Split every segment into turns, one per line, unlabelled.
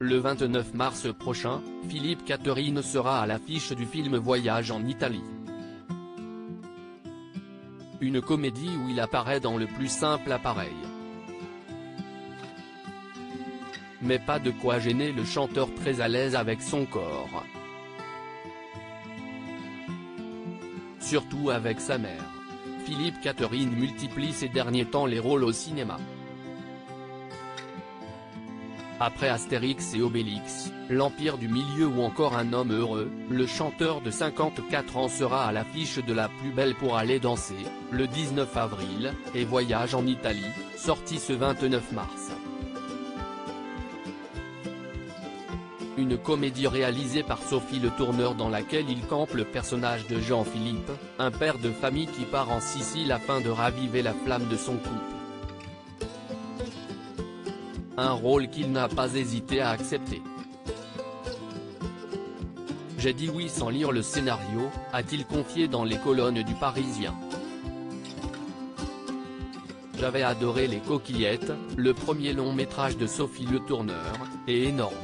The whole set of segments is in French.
Le 29 mars prochain, Philippe Catherine sera à l'affiche du film Voyage en Italie. Une comédie où il apparaît dans le plus simple appareil. Mais pas de quoi gêner le chanteur très à l'aise avec son corps. Surtout avec sa mère. Philippe Catherine multiplie ces derniers temps les rôles au cinéma. Après Astérix et Obélix, L'Empire du Milieu ou encore Un homme heureux, le chanteur de 54 ans sera à l'affiche de La plus belle pour aller danser, le 19 avril, et Voyage en Italie, sorti ce 29 mars. Une comédie réalisée par Sophie Le Tourneur dans laquelle il campe le personnage de Jean-Philippe, un père de famille qui part en Sicile afin de raviver la flamme de son couple. Un rôle qu'il n'a pas hésité à accepter. J'ai dit oui sans lire le scénario, a-t-il confié dans les colonnes du Parisien. J'avais adoré Les Coquillettes, le premier long métrage de Sophie Le Tourneur, est énorme.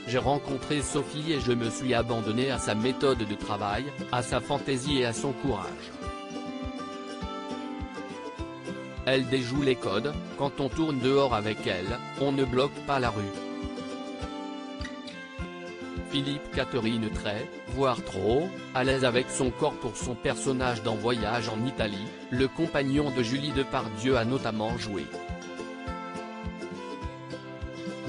J'ai rencontré Sophie et je me suis abandonné à sa méthode de travail, à sa fantaisie et à son courage. Elle déjoue les codes, quand on tourne dehors avec elle, on ne bloque pas la rue. Philippe Catherine très, voire trop, à l'aise avec son corps pour son personnage dans Voyage en Italie, le compagnon de Julie Depardieu a notamment joué.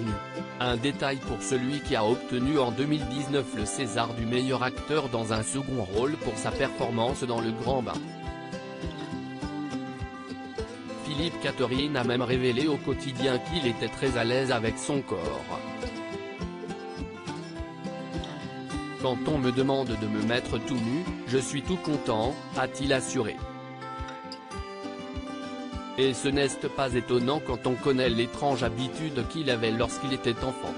Nu. Un détail pour celui qui a obtenu en 2019 le César du meilleur acteur dans un second rôle pour sa performance dans Le Grand Bain. Philippe Catherine a même révélé au quotidien qu'il était très à l'aise avec son corps. Quand on me demande de me mettre tout nu, je suis tout content, a-t-il assuré. Et ce n'est pas étonnant quand on connaît l'étrange habitude qu'il avait lorsqu'il était enfant.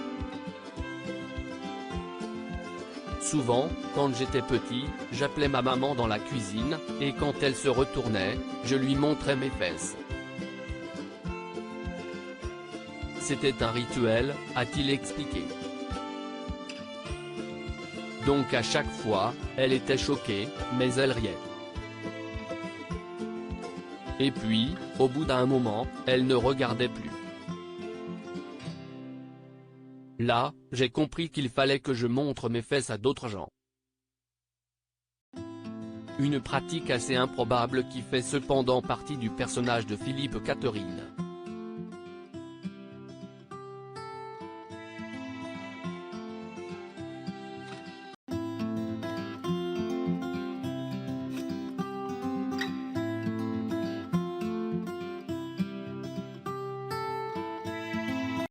Souvent, quand j'étais petit, j'appelais ma maman dans la cuisine, et quand elle se retournait, je lui montrais mes fesses. C'était un rituel, a-t-il expliqué. Donc à chaque fois, elle était choquée, mais elle riait. Et puis, au bout d'un moment, elle ne regardait plus. Là, j'ai compris qu'il fallait que je montre mes fesses à d'autres gens. Une pratique assez improbable qui fait cependant partie du personnage de Philippe Catherine.